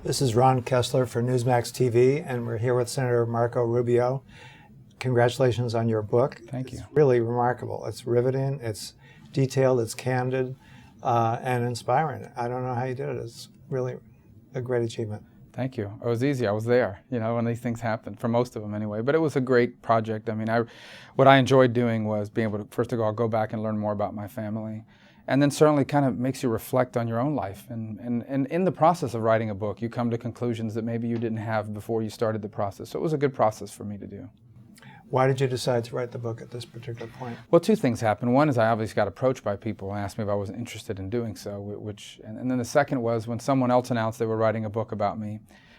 This is Ron Kessler for Newsmax TV, and we're here with Senator Marco Rubio. Congratulations on your book. Thank you. It's really remarkable. It's riveting, it's detailed, it's candid, and inspiring. I don't know how you did it. It's really a great achievement. Thank you. It was easy. I was there, when these things happen, for most of them anyway. But it was a great project. I mean, what I enjoyed doing was being able to, first of all, go back and learn more about my family. And then certainly kind of makes you reflect on your own life. And in the process of writing a book, you come to conclusions that maybe you didn't have before you started the process. So it was a good process for me to do. Why did you decide to write the book at this particular point? Well, two things happened. One is I obviously got approached by people and asked me if I was interested in doing so, and then the second was when someone else announced they were writing a book about me,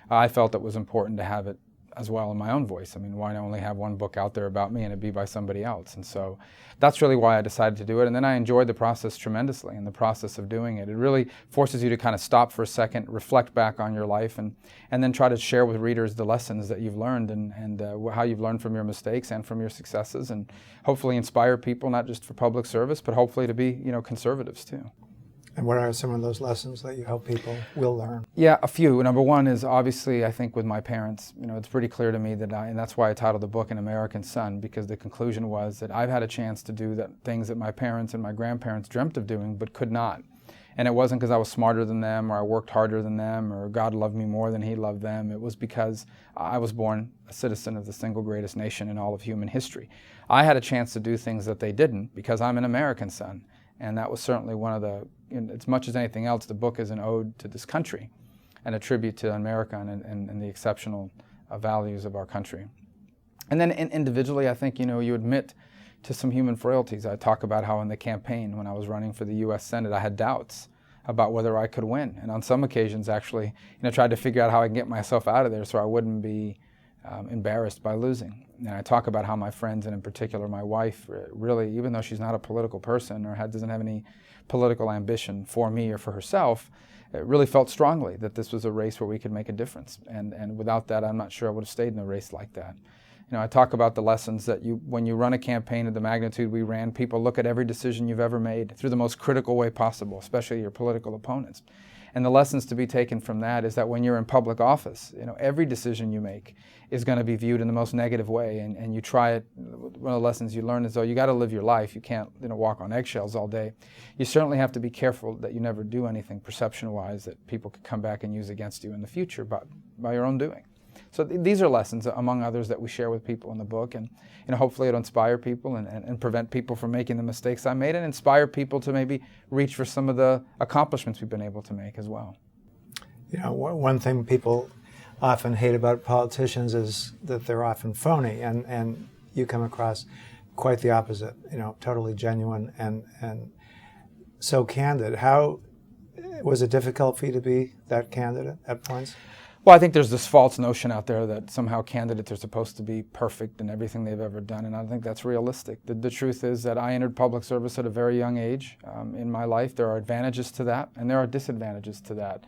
I felt it was important to have it as well in my own voice. I mean, why only have one book out there about me and it be by somebody else? And so that's really why I decided to do it. And then I enjoyed the process tremendously in the process of doing it. It really forces you to kind of stop for a second, reflect back on your life, and then try to share with readers the lessons that you've learned and how you've learned from your mistakes and from your successes, and hopefully inspire people, not just for public service, but hopefully to be, conservatives too. And what are some of those lessons that you hope people will learn? Yeah, a few. Number one is obviously, I think with my parents, it's pretty clear to me that and that's why I titled the book An American Son, because the conclusion was that I've had a chance to do things that my parents and my grandparents dreamt of doing but could not. And it wasn't because I was smarter than them or I worked harder than them or God loved me more than he loved them. It was because I was born a citizen of the single greatest nation in all of human history. I had a chance to do things that they didn't because I'm an American son. And that was certainly one of the, as much as anything else, the book is an ode to this country and a tribute to America and the exceptional values of our country. And then individually, I think, you admit to some human frailties. I talk about how in the campaign, when I was running for the U.S. Senate, I had doubts about whether I could win. And on some occasions, actually, tried to figure out how I can get myself out of there so I wouldn't be embarrassed by losing. And I talk about how my friends, and in particular my wife, really, even though she's not a political person or doesn't have any political ambition for me or for herself, really felt strongly that this was a race where we could make a difference. And without that, I'm not sure I would have stayed in a race like that. I talk about the lessons that when you run a campaign of the magnitude we ran, people look at every decision you've ever made through the most critical way possible, especially your political opponents. And the lessons to be taken from that is that when you're in public office, every decision you make is going to be viewed in the most negative way. And you try it. One of the lessons you learn is, though, you got to live your life. You can't, walk on eggshells all day. You certainly have to be careful that you never do anything perception-wise that people could come back and use against you in the future by your own doing. So these are lessons, among others, that we share with people in the book, and hopefully it'll inspire people and prevent people from making the mistakes I made, and inspire people to maybe reach for some of the accomplishments we've been able to make as well. One thing people often hate about politicians is that they're often phony, and you come across quite the opposite. Totally genuine and so candid. How was it difficult for you to be that candid at points? Well, I think there's this false notion out there that somehow candidates are supposed to be perfect in everything they've ever done, and I don't think that's realistic. The truth is that I entered public service at a very young age in my life. There are advantages to that, and there are disadvantages to that.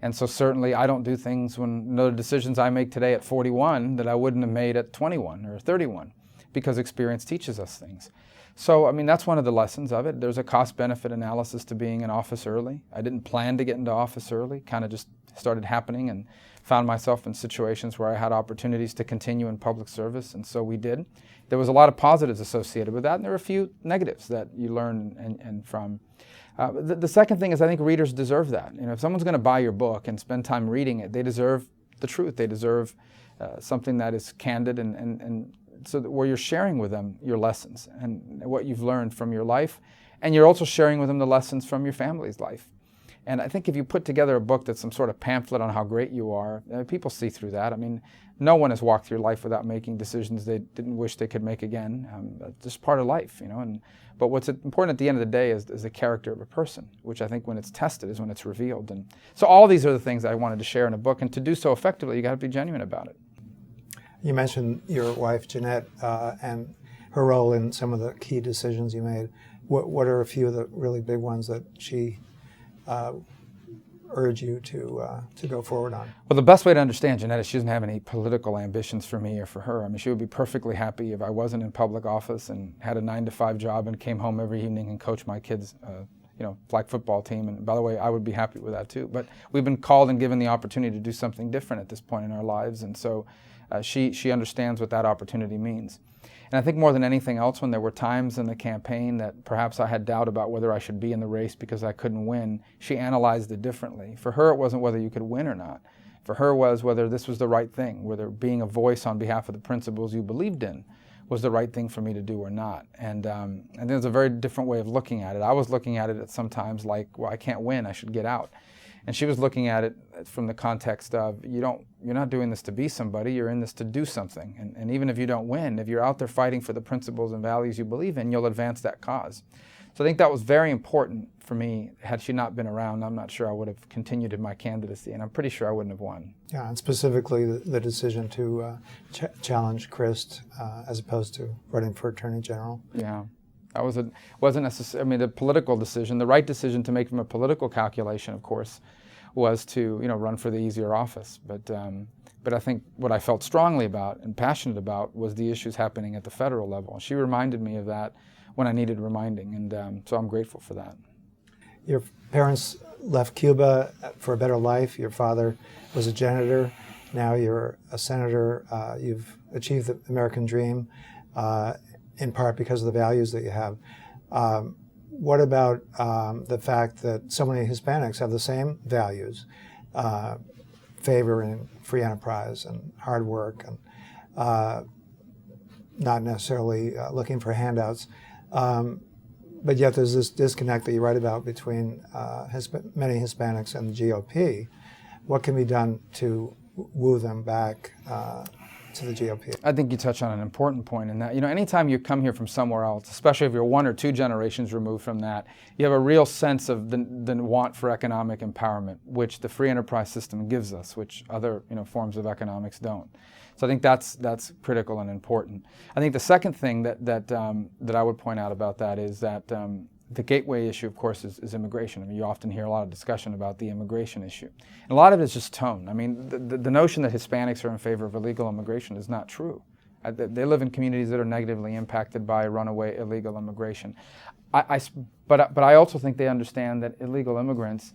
And so certainly I don't do things the decisions I make today at 41 that I wouldn't have made at 21 or 31, because experience teaches us things. So, that's one of the lessons of it. There's a cost-benefit analysis to being in office early. I didn't plan to get into office early, kind of just started happening and found myself in situations where I had opportunities to continue in public service, and so we did. There was a lot of positives associated with that, and there were a few negatives that you learn and from. The second thing is I think readers deserve that. If someone's going to buy your book and spend time reading it, they deserve the truth. They deserve something that is candid and so that where you're sharing with them your lessons and what you've learned from your life, and you're also sharing with them the lessons from your family's life. And I think if you put together a book that's some sort of pamphlet on how great you are, people see through that. No one has walked through life without making decisions they didn't wish they could make again. That's just part of life, But what's important at the end of the day is the character of a person, which I think when it's tested is when it's revealed. And so all these are the things I wanted to share in a book, and to do so effectively, you got to be genuine about it. You mentioned your wife, Jeanette, and her role in some of the key decisions you made. What are a few of the really big ones that she urge you to go forward on? Well, the best way to understand Jeanette is she doesn't have any political ambitions for me or for her. She would be perfectly happy if I wasn't in public office and had a 9-to-5 job and came home every evening and coached my kids flag football team. And by the way, I would be happy with that too. But we've been called and given the opportunity to do something different at this point in our lives. And so she understands what that opportunity means. And I think more than anything else, when there were times in the campaign that perhaps I had doubt about whether I should be in the race because I couldn't win, she analyzed it differently. For her, it wasn't whether you could win or not. For her was whether this was the right thing, whether being a voice on behalf of the principles you believed in was the right thing for me to do or not. And there's a very different way of looking at it. I was looking at it sometimes like, well, I can't win, I should get out. And she was looking at it from the context of, you're not doing this to be somebody, you're in this to do something. And even if you don't win, if you're out there fighting for the principles and values you believe in, you'll advance that cause. So I think that was very important for me. Had she not been around, I'm not sure I would have continued in my candidacy, and I'm pretty sure I wouldn't have won. Yeah, and specifically the decision to challenge Christ as opposed to running for Attorney General. Yeah. That wasn't necessarily, I mean, the political decision, the right decision to make from a political calculation, of course, was to, run for the easier office. But I think what I felt strongly about and passionate about was the issues happening at the federal level. And she reminded me of that when I needed reminding, and so I'm grateful for that. Your parents left Cuba for a better life. Your father was a janitor. Now you're a senator. You've achieved the American dream. In part because of the values that you have. What about the fact that so many Hispanics have the same values, favoring free enterprise and hard work and not necessarily looking for handouts, but yet there's this disconnect that you write about between many Hispanics and the GOP. What can be done to woo them back to the GOP? I think you touch on an important point in that, anytime you come here from somewhere else, especially if you're 1 or 2 generations removed from that, you have a real sense of the want for economic empowerment, which the free enterprise system gives us, which other forms of economics don't. So I think that's critical and important. I think the second thing that I would point out about that is that the gateway issue, of course, is immigration. I mean, you often hear a lot of discussion about the immigration issue. And a lot of it is just tone. I mean, the notion that Hispanics are in favor of illegal immigration is not true. They live in communities that are negatively impacted by runaway illegal immigration. But I also think they understand that illegal immigrants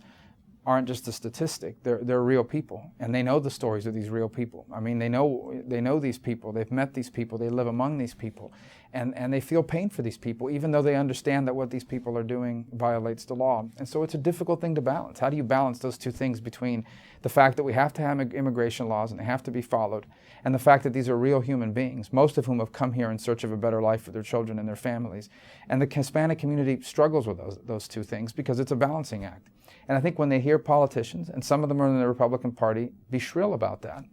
aren't just a statistic. They're real people, and they know the stories of these real people. I mean, they know these people. They've met these people. They live among these people, and they feel pain for these people, even though they understand that what these people are doing violates the law. And so it's a difficult thing to balance. How do you balance those two things between the fact that we have to have immigration laws and they have to be followed, and the fact that these are real human beings, most of whom have come here in search of a better life for their children and their families. And the Hispanic community struggles with those two things because it's a balancing act. And I think when they hear politicians, and some of them are in the Republican Party, be shrill about that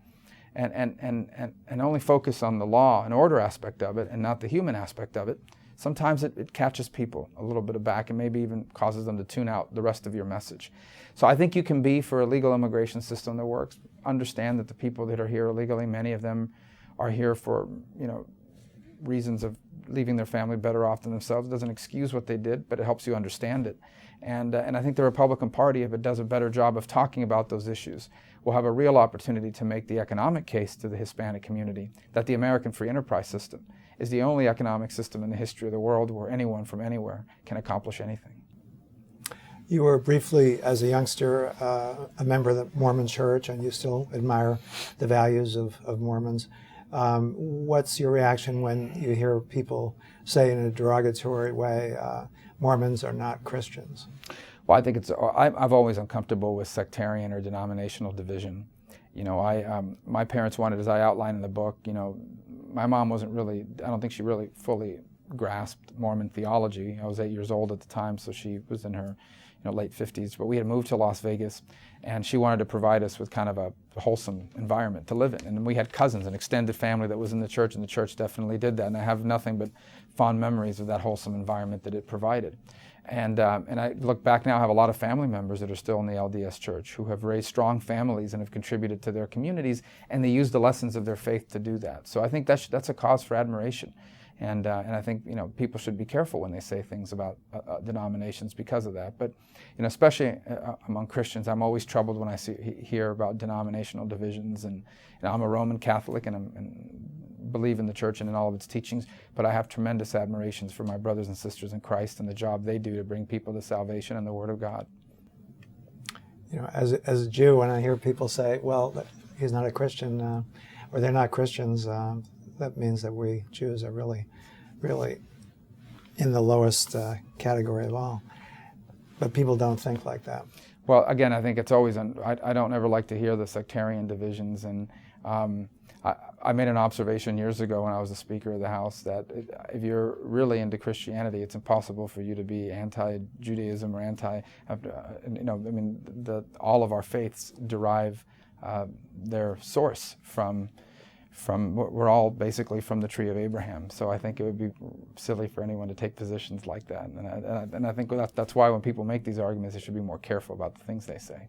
and only focus on the law and order aspect of it and not the human aspect of it, sometimes it catches people a little bit aback and maybe even causes them to tune out the rest of your message. So I think you can be for a legal immigration system that works. Understand that the people that are here illegally, many of them are here for reasons of leaving their family better off than themselves. It doesn't excuse what they did, but it helps you understand it. And I think the Republican Party, if it does a better job of talking about those issues, will have a real opportunity to make the economic case to the Hispanic community that the American free enterprise system is the only economic system in the history of the world where anyone from anywhere can accomplish anything. You were briefly, as a youngster, a member of the Mormon Church, and you still admire the values of Mormons. What's your reaction when you hear people say in a derogatory way, Mormons are not Christians? Well, I think I've always uncomfortable with sectarian or denominational division. My parents wanted, as I outlined in the book, my mom wasn't really, I don't think she really fully grasped Mormon theology. I was 8 years old at the time, so she was in her late 50s, but we had moved to Las Vegas, and she wanted to provide us with kind of a wholesome environment to live in. And we had cousins, an extended family that was in the church, and the church definitely did that. And I have nothing but fond memories of that wholesome environment that it provided. And I look back now, I have a lot of family members that are still in the LDS Church who have raised strong families and have contributed to their communities, and they use the lessons of their faith to do that. So I think that's a cause for admiration. And I think people should be careful when they say things about denominations because of that. But especially among Christians, I'm always troubled when I hear about denominational divisions. And I'm a Roman Catholic, and believe in the church and in all of its teachings, but I have tremendous admirations for my brothers and sisters in Christ and the job they do to bring people to salvation and the Word of God. You know, as a Jew, when I hear people say, well, he's not a Christian, or they're not Christians, that means that we Jews are really, really in the lowest category of all. But people don't think like that. Well, again, I think it's always, I don't ever like to hear the sectarian divisions. And I made an observation years ago when I was the Speaker of the House that if you're really into Christianity, it's impossible for you to be anti-Judaism or all of our faiths derive their source from we're all basically from the tree of Abraham. So I think it would be silly for anyone to take positions like that. And I think that's why when people make these arguments, they should be more careful about the things they say.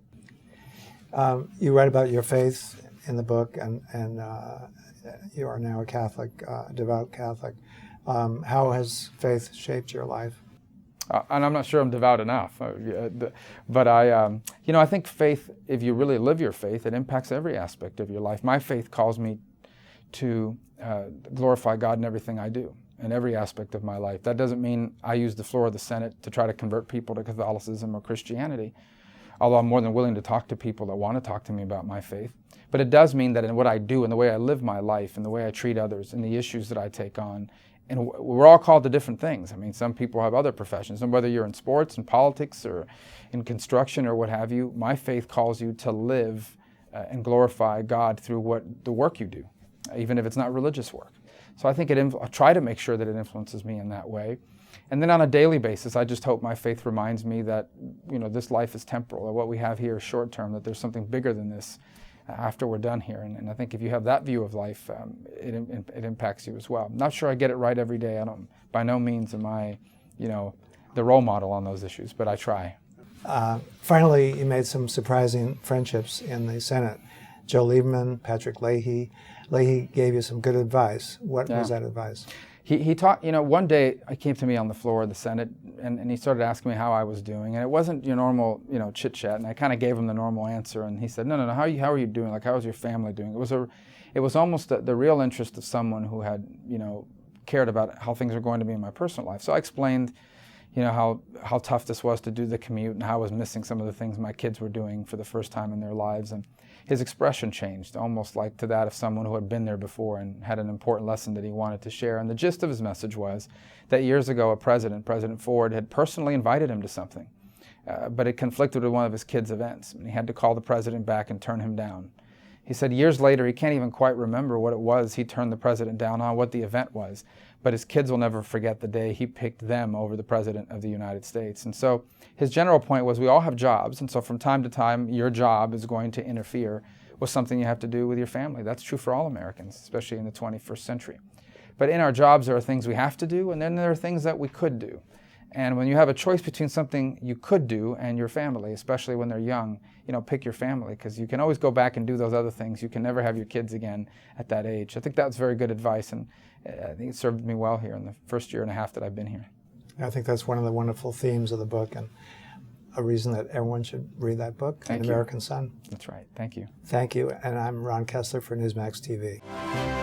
You write about your faith in the book, and you are now a Catholic, devout Catholic. How has faith shaped your life? And I'm not sure I'm devout enough, but I think faith, if you really live your faith, it impacts every aspect of your life. My faith calls me to glorify God in everything I do, in every aspect of my life. That doesn't mean I use the floor of the Senate to try to convert people to Catholicism or Christianity, although I'm more than willing to talk to people that want to talk to me about my faith. But it does mean that in what I do, in the way I live my life, in the way I treat others, in the issues that I take on, and we're all called to different things. I mean, some people have other professions, and whether you're in sports and politics or in construction or what have you, my faith calls you to live and glorify God through the work you do, even if it's not religious work. So I think I try to make sure that it influences me in that way. And then on a daily basis, I just hope my faith reminds me that, this life is temporal, or what we have here is short term, that there's something bigger than this after we're done here. And I think if you have that view of life, it impacts you as well. I'm not sure I get it right every day. By no means am I, the role model on those issues, but I try. Finally, you made some surprising friendships in the Senate. Joe Lieberman, Patrick Leahy. Leahy gave you some good advice. What was that advice? He taught, one day he came to me on the floor of the Senate and he started asking me how I was doing. And it wasn't your normal, chit chat. And I kind of gave him the normal answer. And he said, no, how are you doing? Like, how is your family doing? It was almost the real interest of someone who had, cared about how things are going to be in my personal life. So I explained, how tough this was to do the commute and how I was missing some of the things my kids were doing for the first time in their lives. And his expression changed, almost like to that of someone who had been there before and had an important lesson that he wanted to share. And the gist of his message was that years ago, President Ford, had personally invited him to something, but it conflicted with one of his kids' events. And he had to call the president back and turn him down. He said years later, he can't even quite remember what it was he turned the president down on, what the event was, but his kids will never forget the day he picked them over the president of the United States. And so his general point was we all have jobs, and so from time to time, your job is going to interfere with something you have to do with your family. That's true for all Americans, especially in the 21st century. But in our jobs, there are things we have to do, and then there are things that we could do. And when you have a choice between something you could do and your family, especially when they're young, pick your family, because you can always go back and do those other things. You can never have your kids again at that age. I think that's very good advice, and I think it served me well here in the first year and a half that I've been here. I think that's one of the wonderful themes of the book, and a reason that everyone should read that book, An American Son. That's right. Thank you. Thank you. And I'm Ron Kessler for Newsmax TV.